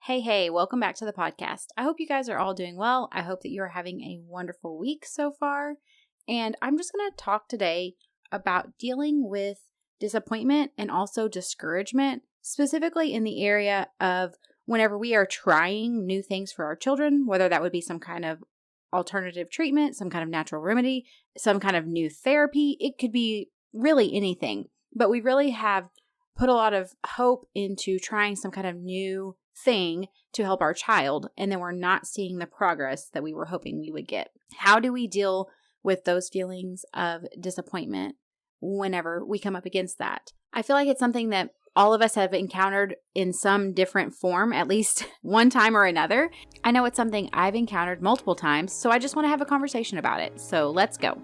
Hey, welcome back to the podcast. I hope you guys are all doing well. I hope that you're having a wonderful week so far. And I'm just going to talk today about dealing with disappointment and also discouragement, specifically in the area of whenever we are trying new things for our children, whether that would be some kind of alternative treatment, some kind of natural remedy, some kind of new therapy. It could be really anything, but we really have put a lot of hope into trying some kind of new thing to help our child, and then we're not seeing the progress that we were hoping we would get. How do we deal with those feelings of disappointment whenever we come up against that? I feel like it's something that all of us have encountered in some different form, at least one time or another. I know it's something I've encountered multiple times, so I just want to have a conversation about it. So let's go.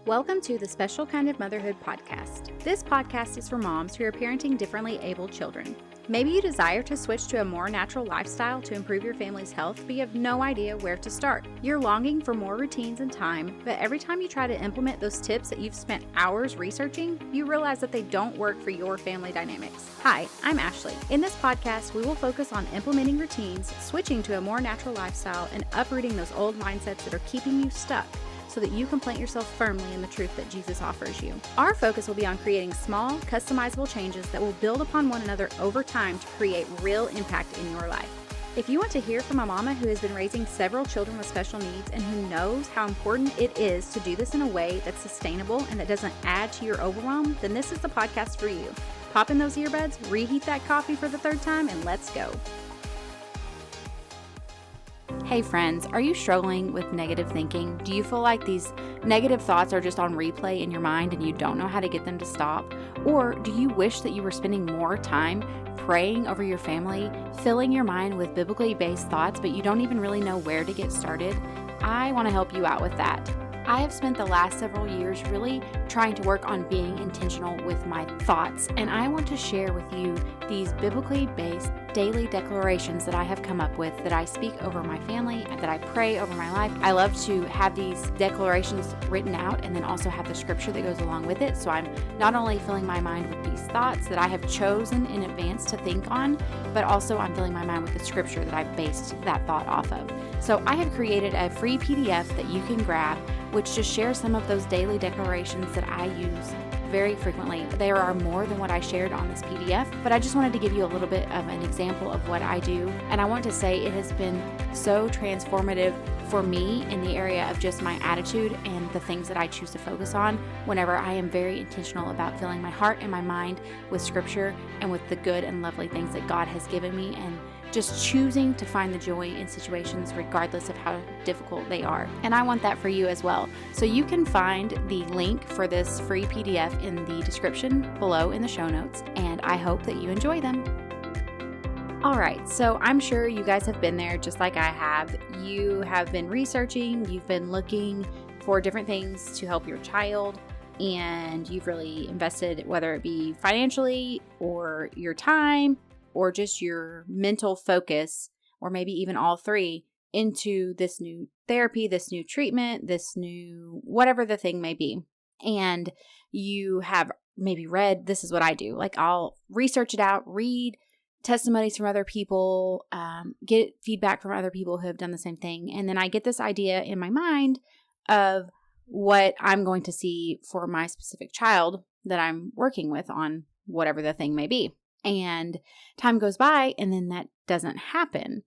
Welcome to the Special Kind of Motherhood podcast. This podcast is for moms who are parenting differently abled children. Maybe you desire to switch to a more natural lifestyle to improve your family's health, but you have no idea where to start. You're longing for more routines and time, but every time you try to implement those tips that you've spent hours researching, you realize that they don't work for your family dynamics. Hi, I'm Ashley. In this podcast, we will focus on implementing routines, switching to a more natural lifestyle, and uprooting those old mindsets that are keeping you stuck, so that you can plant yourself firmly in the truth that Jesus offers you. Our focus will be on creating small, customizable changes that will build upon one another over time to create real impact in your life. If you want to hear from a mama who has been raising several children with special needs and who knows how important it is to do this in a way that's sustainable and that doesn't add to your overwhelm, then this is the podcast for you. Pop in those earbuds, reheat that coffee for the third time, and let's go. Hey friends, are you struggling with negative thinking? Do you feel like these negative thoughts are just on replay in your mind and you don't know how to get them to stop? Or do you wish that you were spending more time praying over your family, filling your mind with biblically based thoughts, but you don't even really know where to get started? I want to help you out with that. I have spent the last several years really trying to work on being intentional with my thoughts, and I want to share with you these biblically based daily declarations that I have come up with, that I speak over my family and that I pray over my life. I love to have these declarations written out and then also have the scripture that goes along with it. So I'm not only filling my mind with these thoughts that I have chosen in advance to think on, but also I'm filling my mind with the scripture that I based that thought off of. So I have created a free PDF that you can grab, which just shares some of those daily declarations that I use very frequently. There are more than what I shared on this PDF, but I just wanted to give you a little bit of an example of what I do. And I want to say it has been so transformative for me in the area of just my attitude and the things that I choose to focus on whenever I am very intentional about filling my heart and my mind with scripture and with the good and lovely things that God has given me, and just choosing to find the joy in situations regardless of how difficult they are. And I want that for you as well. So you can find the link for this free PDF in the description below in the show notes, and I hope that you enjoy them. All right, so I'm sure you guys have been there just like I have. You have been researching, you've been looking for different things to help your child, and you've really invested, whether it be financially or your time or just your mental focus, or maybe even all three, into this new therapy, this new treatment, this new whatever the thing may be. And you have maybe read, this is what I do. Like, I'll research it out, read testimonies from other people, get feedback from other people who have done the same thing. And then I get this idea in my mind of what I'm going to see for my specific child that I'm working with on whatever the thing may be. And time goes by and then that doesn't happen.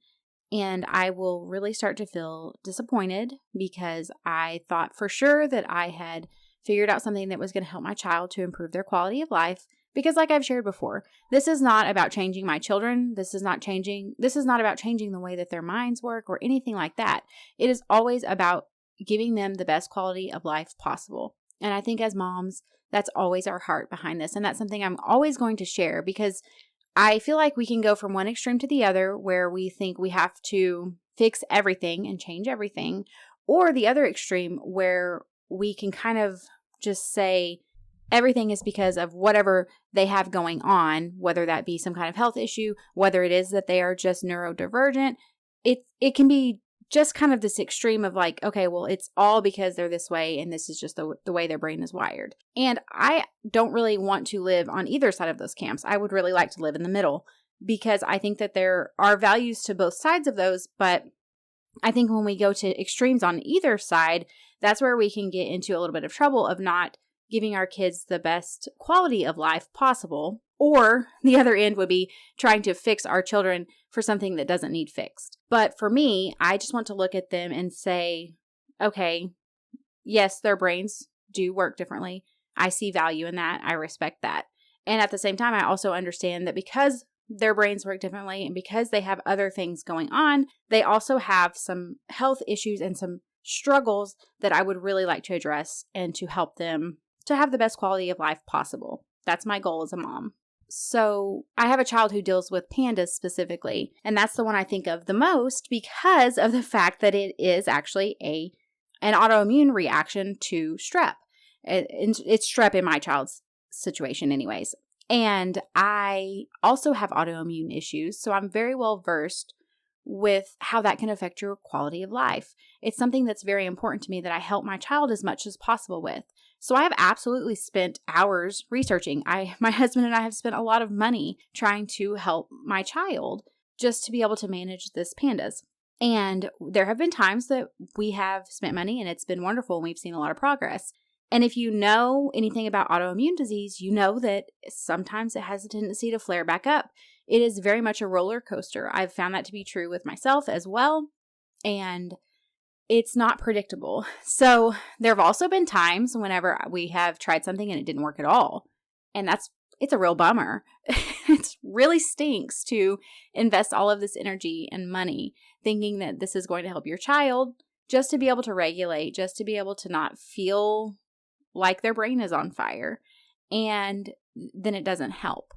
And I will really start to feel disappointed because I thought for sure that I had figured out something that was going to help my child to improve their quality of life. Because like I've shared before, this is not about changing my children. This is not about changing the way that their minds work or anything like that. It is always about giving them the best quality of life possible. And I think as moms, that's always our heart behind this. And that's something I'm always going to share, because I feel like we can go from one extreme to the other where we think we have to fix everything and change everything, or the other extreme where we can kind of just say everything is because of whatever they have going on, whether that be some kind of health issue, whether it is that they are just neurodivergent. It can be just kind of this extreme of like, okay, well, it's all because they're this way and this is just the way their brain is wired. And I don't really want to live on either side of those camps. I would really like to live in the middle. because I think that there are values to both sides of those. But I think when we go to extremes on either side, that's where we can get into a little bit of trouble of not giving our kids the best quality of life possible. Or the other end would be trying to fix our children for something that doesn't need fixed. But for me, I just want to look at them and say, okay, yes, their brains do work differently. I see value in that. I respect that. And at the same time, I also understand that because their brains work differently and because they have other things going on, they also have some health issues and some struggles that I would really like to address and to help them to have the best quality of life possible. That's my goal as a mom. So I have a child who deals with pandas specifically, and that's the one I think of the most because of the fact that it is actually an autoimmune reaction to strep. It's strep in my child's situation anyways. And I also have autoimmune issues, so I'm very well versed with how that can affect your quality of life. It's something that's very important to me that I help my child as much as possible with. So I have absolutely spent hours researching. My husband and I have spent a lot of money trying to help my child just to be able to manage this pandas. And there have been times that we have spent money and it's been wonderful and we've seen a lot of progress. And if you know anything about autoimmune disease, you know that sometimes it has a tendency to flare back up. It is very much a roller coaster. I've found that to be true with myself as well. And it's not predictable. So there have also been times whenever we have tried something and it didn't work at all. And it's a real bummer. It really stinks to invest all of this energy and money thinking that this is going to help your child just to be able to regulate, just to be able to not feel like their brain is on fire. And then it doesn't help.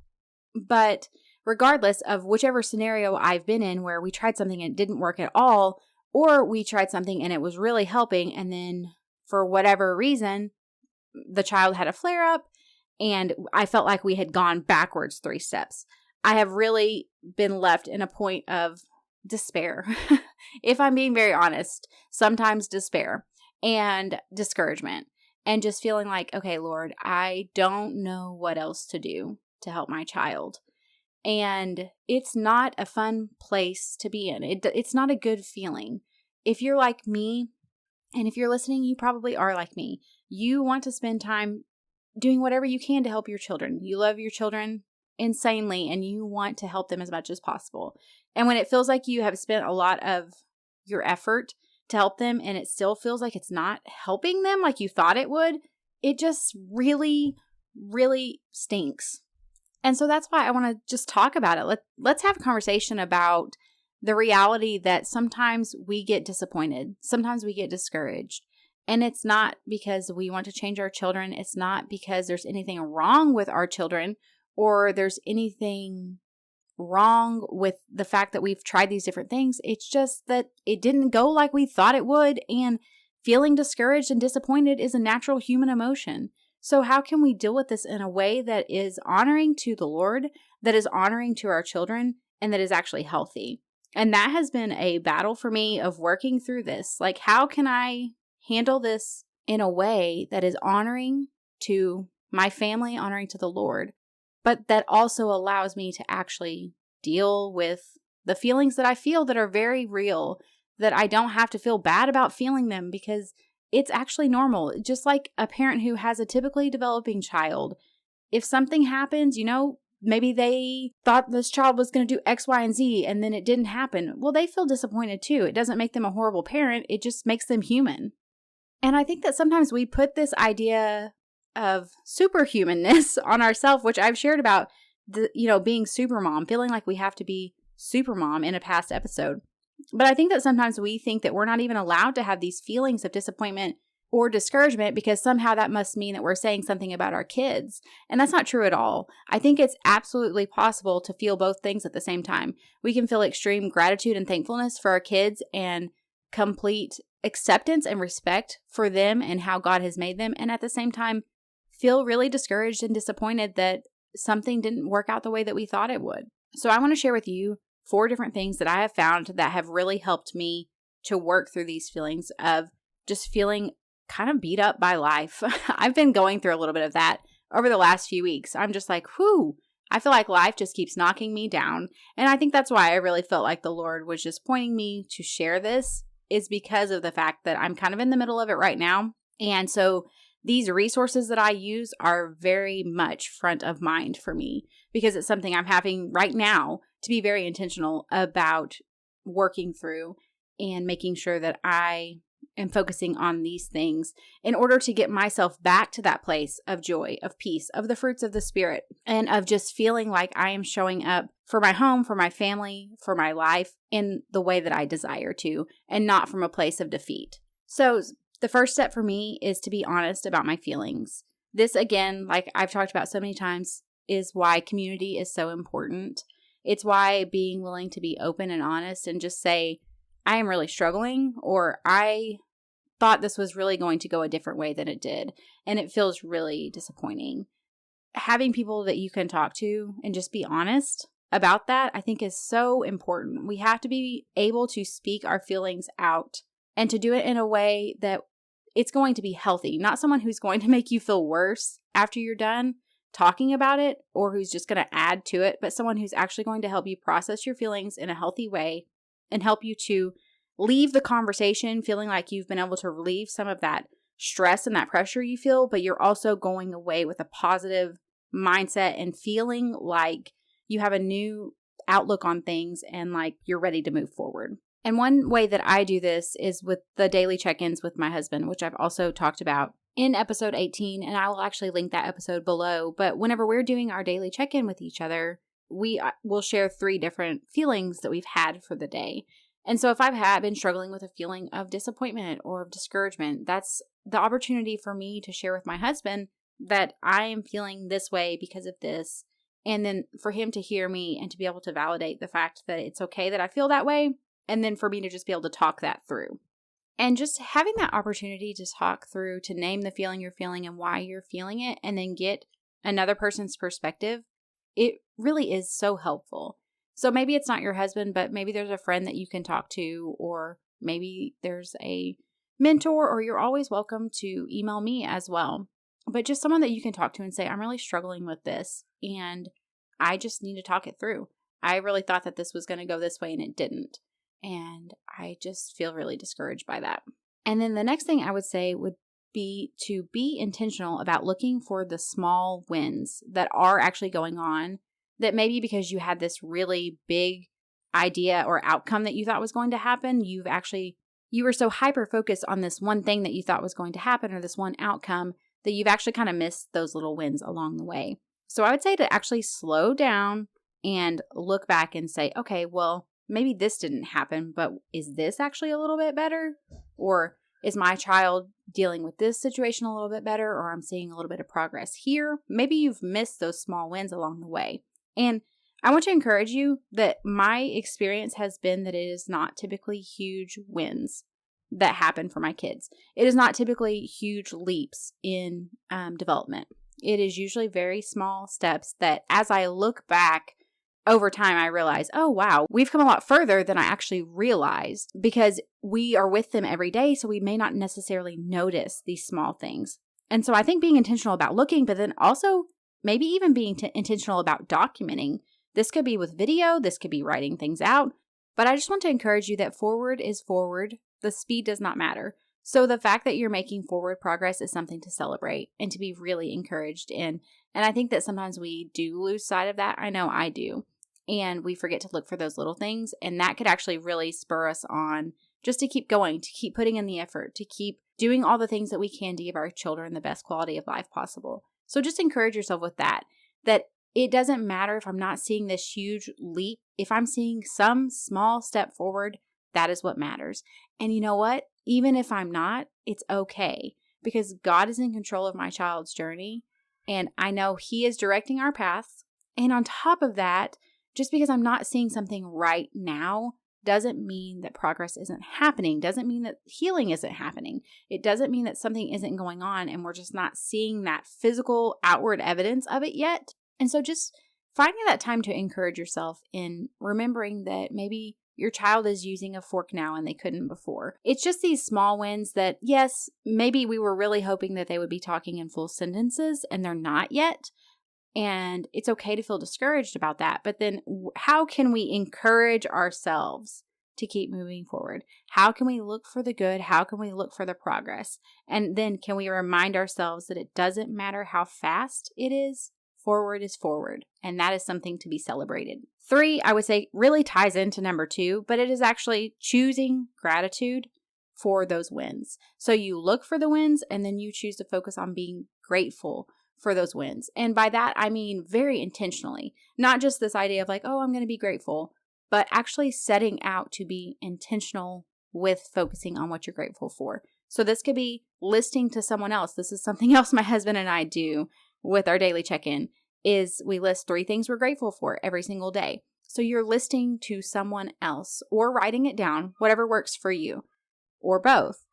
But regardless of whichever scenario I've been in where we tried something and it didn't work at all, or we tried something and it was really helping, and then for whatever reason, the child had a flare up and I felt like we had gone backwards 3 steps. I have really been left in a point of despair. If I'm being very honest, sometimes despair and discouragement and just feeling like, okay, Lord, I don't know what else to do to help my child. And it's not a fun place to be in. It's not a good feeling. If you're like me, and if you're listening, you probably are like me. You want to spend time doing whatever you can to help your children. You love your children insanely, and you want to help them as much as possible. And when it feels like you have spent a lot of your effort to help them, and it still feels like it's not helping them like you thought it would, it just really, really stinks. And so that's why I want to just talk about it. Let's have a conversation about the reality that sometimes we get disappointed. Sometimes we get discouraged. And it's not because we want to change our children. It's not because there's anything wrong with our children or there's anything wrong with the fact that we've tried these different things. It's just that it didn't go like we thought it would. And feeling discouraged and disappointed is a natural human emotion. So how can we deal with this in a way that is honoring to the Lord, that is honoring to our children, and that is actually healthy? And that has been a battle for me of working through this. Like, how can I handle this in a way that is honoring to my family, honoring to the Lord, but that also allows me to actually deal with the feelings that I feel that are very real, that I don't have to feel bad about feeling them because it's actually normal. Just like a parent who has a typically developing child. If something happens, maybe they thought this child was going to do X, Y, and Z, and then it didn't happen. Well, they feel disappointed too. It doesn't make them a horrible parent. It just makes them human. And I think that sometimes we put this idea of superhumanness on ourselves, which I've shared about, being super mom, feeling like we have to be super mom in a past episode. But I think that sometimes we think that we're not even allowed to have these feelings of disappointment or discouragement because somehow that must mean that we're saying something about our kids. And that's not true at all. I think it's absolutely possible to feel both things at the same time. We can feel extreme gratitude and thankfulness for our kids and complete acceptance and respect for them and how God has made them. And at the same time, feel really discouraged and disappointed that something didn't work out the way that we thought it would. So I want to share with you 4 different things that I have found that have really helped me to work through these feelings of just feeling kind of beat up by life. I've been going through a little bit of that over the last few weeks. I'm just like, whew, I feel like life just keeps knocking me down. And I think that's why I really felt like the Lord was just pointing me to share this, is because of the fact that I'm kind of in the middle of it right now. And so these resources that I use are very much front of mind for me, because it's something I'm having right now to be very intentional about working through and making sure that I am focusing on these things in order to get myself back to that place of joy, of peace, of the fruits of the Spirit, and of just feeling like I am showing up for my home, for my family, for my life in the way that I desire to, and not from a place of defeat. So the first step for me is to be honest about my feelings. This, again, like I've talked about so many times, is why community is so important. It's why being willing to be open and honest and just say, I am really struggling, or I thought this was really going to go a different way than it did, and it feels really disappointing. Having people that you can talk to and just be honest about that, I think, is so important. We have to be able to speak our feelings out and to do it in a way that it's going to be healthy, not someone who's going to make you feel worse after you're done talking about it, or who's just going to add to it, but someone who's actually going to help you process your feelings in a healthy way and help you to leave the conversation feeling like you've been able to relieve some of that stress and that pressure you feel, but you're also going away with a positive mindset and feeling like you have a new outlook on things and like you're ready to move forward. And one way that I do this is with the daily check-ins with my husband, which I've also talked about in episode 18, and I will actually link that episode below. But whenever we're doing our daily check-in with each other, we will share 3 different feelings that we've had for the day. And so if I've been struggling with a feeling of disappointment or of discouragement, that's the opportunity for me to share with my husband that I am feeling this way because of this. And then for him to hear me and to be able to validate the fact that it's okay that I feel that way. And then for me to just be able to talk that through. And just having that opportunity to talk through, to name the feeling you're feeling and why you're feeling it, and then get another person's perspective, it really is so helpful. So maybe it's not your husband, but maybe there's a friend that you can talk to, or maybe there's a mentor, or you're always welcome to email me as well. But just someone that you can talk to and say, I'm really struggling with this, and I just need to talk it through. I really thought that this was going to go this way, and it didn't. And I just feel really discouraged by that. And then the next thing I would say would be to be intentional about looking for the small wins that are actually going on, that maybe because you had this really big idea or outcome that you thought was going to happen, you were so hyper-focused on this one thing that you thought was going to happen, or this one outcome, that you've actually kind of missed those little wins along the way. So I would say to actually slow down and look back and say, okay, well, maybe this didn't happen, but is this actually a little bit better? Or is my child dealing with this situation a little bit better? Or I'm seeing a little bit of progress here. Maybe you've missed those small wins along the way. And I want to encourage you that my experience has been that it is not typically huge wins that happen for my kids. It is not typically huge leaps in development. It is usually very small steps that, as I look back over time, I realize, oh, wow, we've come a lot further than I actually realized, because we are with them every day. So we may not necessarily notice these small things. And so I think being intentional about looking, but then also maybe even being intentional about documenting. This could be with video. This could be writing things out. But I just want to encourage you that forward is forward. The speed does not matter. So the fact that you're making forward progress is something to celebrate and to be really encouraged in. And I think that sometimes we do lose sight of that. I know I do. And we forget to look for those little things. And that could actually really spur us on just to keep going, to keep putting in the effort, to keep doing all the things that we can to give our children the best quality of life possible. So just encourage yourself with that it doesn't matter if I'm not seeing this huge leap. If I'm seeing some small step forward, that is what matters. And you know what? Even if I'm not, it's okay, because God is in control of my child's journey. And I know He is directing our paths. And on top of that, just because I'm not seeing something right now doesn't mean that progress isn't happening, doesn't mean that healing isn't happening. It doesn't mean that something isn't going on and we're just not seeing that physical outward evidence of it yet. And so just finding that time to encourage yourself in remembering that maybe your child is using a fork now and they couldn't before. It's just these small wins that, yes, maybe we were really hoping that they would be talking in full sentences and they're not yet. And it's okay to feel discouraged about that. But then how can we encourage ourselves to keep moving forward? How can we look for the good? How can we look for the progress? And then can we remind ourselves that it doesn't matter how fast it is, forward is forward. And that is something to be celebrated. 3, I would say, really ties into number 2, but it is actually choosing gratitude for those wins. So you look for the wins and then you choose to focus on being grateful for those wins. And by that, I mean very intentionally, not just this idea of like, oh, I'm going to be grateful, but actually setting out to be intentional with focusing on what you're grateful for. So this could be listing to someone else. This is something else my husband and I do with our daily check-in is we list 3 things we're grateful for every single day. So you're listing to someone else or writing it down, whatever works for you, or both.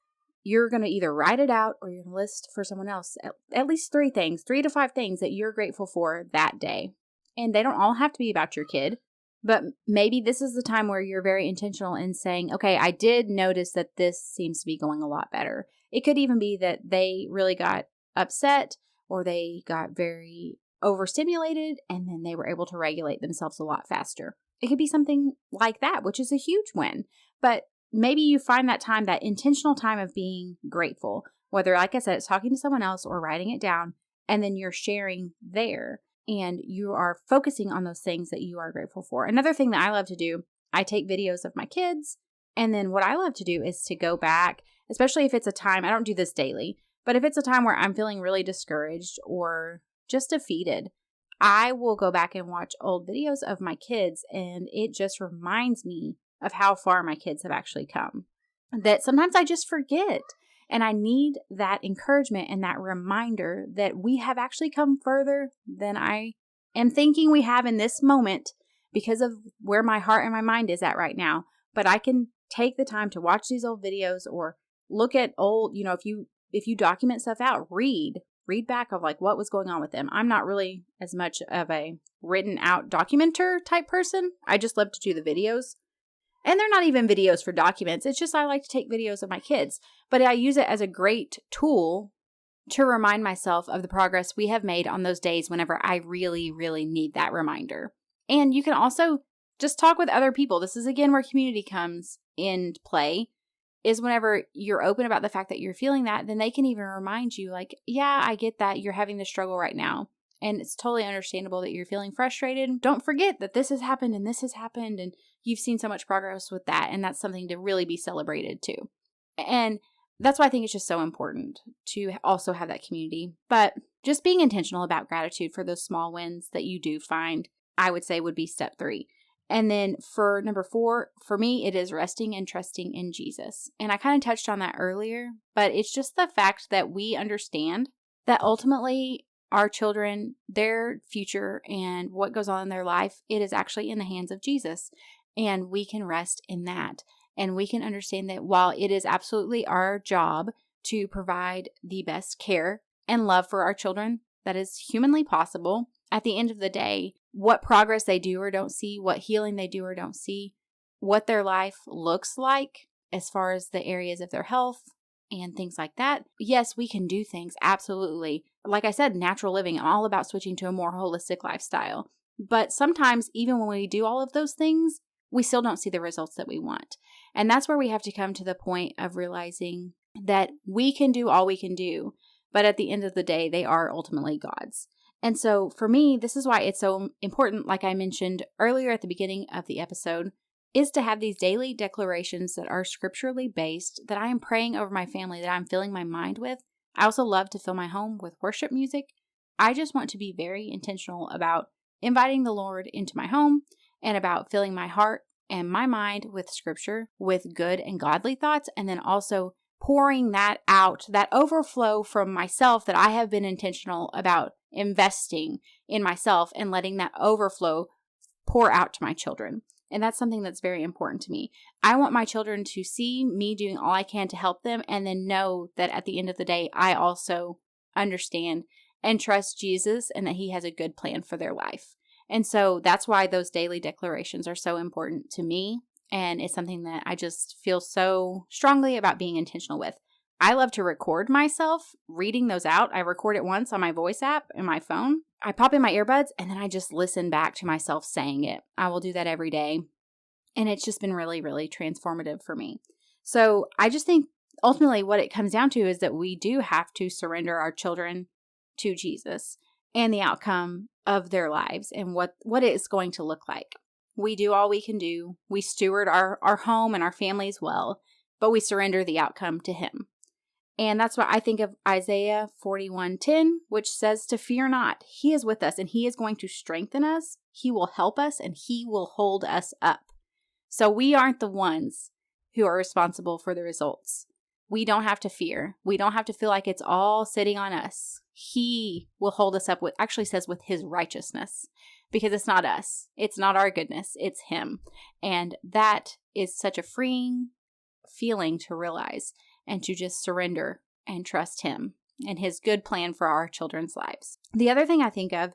You're going to either write it out or you're going to list for someone else at least 3 things, 3 to 5 things that you're grateful for that day. And they don't all have to be about your kid, but maybe this is the time where you're very intentional in saying, okay, I did notice that this seems to be going a lot better. It could even be that they really got upset or they got very overstimulated and then they were able to regulate themselves a lot faster. It could be something like that, which is a huge win. But maybe you find that time, that intentional time of being grateful, whether, like I said, it's talking to someone else or writing it down, and then you're sharing there and you are focusing on those things that you are grateful for. Another thing that I love to do, I take videos of my kids, and then what I love to do is to go back, especially if it's a time, I don't do this daily, but if it's a time where I'm feeling really discouraged or just defeated, I will go back and watch old videos of my kids, and it just reminds me of how far my kids have actually come. That sometimes I just forget, and I need that encouragement and that reminder that we have actually come further than I am thinking we have in this moment because of where my heart and my mind is at right now. But I can take the time to watch these old videos or look at old, if you document stuff out, read back of like what was going on with them. I'm not really as much of a written out documenter type person. I just love to do the videos. And they're not even videos for documents. It's just I like to take videos of my kids. But I use it as a great tool to remind myself of the progress we have made on those days whenever I really, really need that reminder. And you can also just talk with other people. This is, again, where community comes into play, is whenever you're open about the fact that you're feeling that, then they can even remind you like, yeah, I get that you're having this struggle right now. And it's totally understandable that you're feeling frustrated. Don't forget that this has happened and this has happened and you've seen so much progress with that. And that's something to really be celebrated too. And that's why I think it's just so important to also have that community. But just being intentional about gratitude for those small wins that you do find, I would say would be step 3. And then for number 4, for me, it is resting and trusting in Jesus. And I kind of touched on that earlier, but it's just the fact that we understand that ultimately our children, their future and what goes on in their life, it is actually in the hands of Jesus. And we can rest in that. And we can understand that while it is absolutely our job to provide the best care and love for our children that is humanly possible, at the end of the day, what progress they do or don't see, what healing they do or don't see, what their life looks like as far as the areas of their health and things like that. Yes, we can do things, absolutely. Like I said, natural living, I'm all about switching to a more holistic lifestyle. But sometimes, even when we do all of those things, we still don't see the results that we want. And that's where we have to come to the point of realizing that we can do all we can do, but at the end of the day, they are ultimately God's. And so for me, this is why it's so important, like I mentioned earlier at the beginning of the episode, is to have these daily declarations that are scripturally based, that I am praying over my family, that I'm filling my mind with. I also love to fill my home with worship music. I just want to be very intentional about inviting the Lord into my home and about filling my heart and my mind with scripture, with good and godly thoughts, and then also pouring that out, that overflow from myself that I have been intentional about investing in myself and letting that overflow pour out to my children. And that's something that's very important to me. I want my children to see me doing all I can to help them and then know that at the end of the day, I also understand and trust Jesus and that He has a good plan for their life. And so that's why those daily declarations are so important to me. And it's something that I just feel so strongly about being intentional with. I love to record myself reading those out. I record it once on my voice app in my phone. I pop in my earbuds and then I just listen back to myself saying it. I will do that every day. And it's just been really, really transformative for me. So I just think ultimately what it comes down to is that we do have to surrender our children to Jesus and the outcome of their lives and what it's going to look like. We do all we can do. We steward our home and our families well, but we surrender the outcome to Him. And that's why I think of Isaiah 41:10, which says to fear not. He is with us and He is going to strengthen us. He will help us and He will hold us up. So we aren't the ones who are responsible for the results. We don't have to fear. We don't have to feel like it's all sitting on us. He will hold us up with, actually says with His righteousness, because it's not us. It's not our goodness. It's Him. And that is such a freeing feeling to realize and to just surrender and trust Him and His good plan for our children's lives. The other thing I think of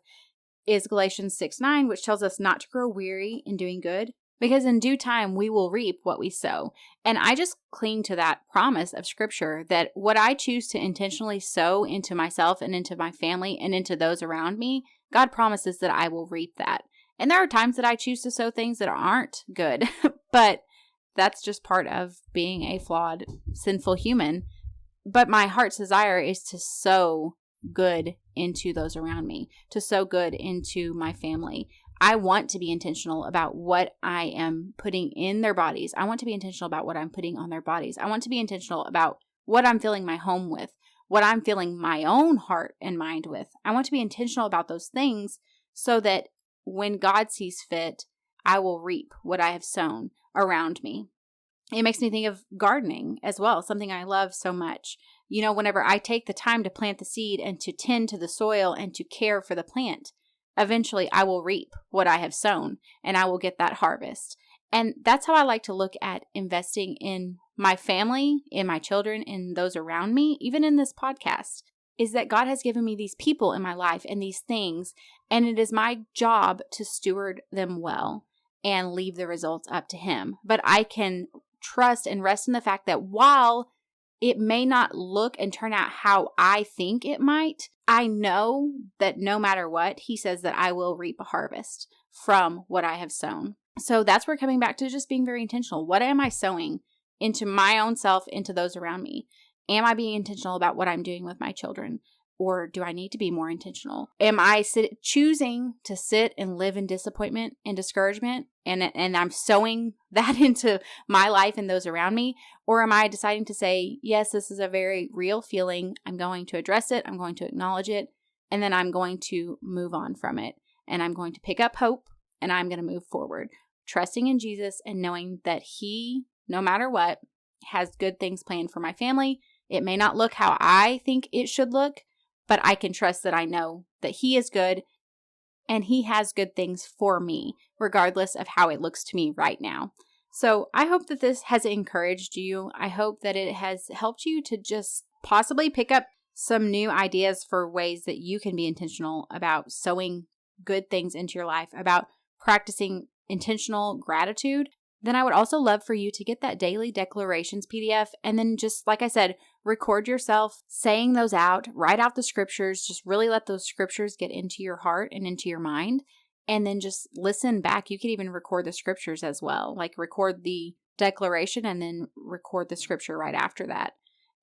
is Galatians 6:9, which tells us not to grow weary in doing good, because in due time we will reap what we sow. And I just cling to that promise of Scripture that what I choose to intentionally sow into myself and into my family and into those around me, God promises that I will reap that. And there are times that I choose to sow things that aren't good, but that's just part of being a flawed, sinful human. But my heart's desire is to sow good into those around me, to sow good into my family. I want to be intentional about what I am putting in their bodies. I want to be intentional about what I'm putting on their bodies. I want to be intentional about what I'm filling my home with, what I'm filling my own heart and mind with. I want to be intentional about those things so that when God sees fit, I will reap what I have sown around me. It makes me think of gardening as well, something I love so much. Whenever I take the time to plant the seed and to tend to the soil and to care for the plant, eventually I will reap what I have sown and I will get that harvest. And that's how I like to look at investing in my family, in my children, in those around me, even in this podcast, is that God has given me these people in my life and these things, and it is my job to steward them well and leave the results up to Him. But I can trust and rest in the fact that while it may not look and turn out how I think it might, I know that no matter what, He says that I will reap a harvest from what I have sown. So that's where coming back to just being very intentional. What am I sowing into my own self, into those around me? Am I being intentional about what I'm doing with my children? Or do I need to be more intentional? Am I choosing to sit and live in disappointment and discouragement and I'm sowing that into my life and those around me? Or am I deciding to say, yes, this is a very real feeling. I'm going to address it. I'm going to acknowledge it. And then I'm going to move on from it. And I'm going to pick up hope and I'm going to move forward, trusting in Jesus and knowing that He, no matter what, has good things planned for my family. It may not look how I think it should look, but I can trust that I know that He is good and He has good things for me, regardless of how it looks to me right now. So I hope that this has encouraged you. I hope that it has helped you to just possibly pick up some new ideas for ways that you can be intentional about sowing good things into your life, about practicing intentional gratitude. Then I would also love for you to get that daily declarations PDF and then just, like I said, record yourself saying those out, write out the scriptures, just really let those scriptures get into your heart and into your mind, and then just listen back. You could even record the scriptures as well, like record the declaration and then record the scripture right after that.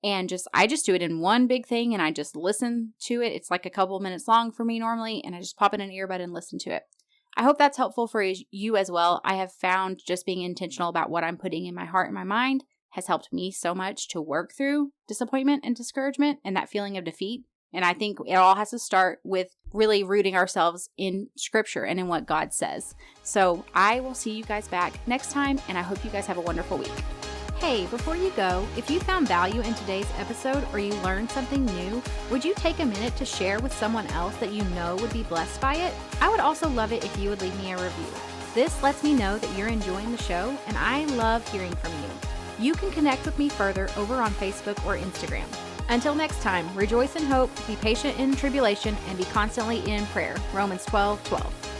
And I just do it in one big thing and I just listen to it. It's like a couple minutes long for me normally, and I just pop in an earbud and listen to it. I hope that's helpful for you as well. I have found just being intentional about what I'm putting in my heart and my mind has helped me so much to work through disappointment and discouragement and that feeling of defeat. And I think it all has to start with really rooting ourselves in Scripture and in what God says. So I will see you guys back next time, and I hope you guys have a wonderful week. Hey, before you go, if you found value in today's episode or you learned something new, would you take a minute to share with someone else that you know would be blessed by it? I would also love it if you would leave me a review. This lets me know that you're enjoying the show, and I love hearing from you. You can connect with me further over on Facebook or Instagram. Until next time, rejoice in hope, be patient in tribulation, and be constantly in prayer. Romans 12:12.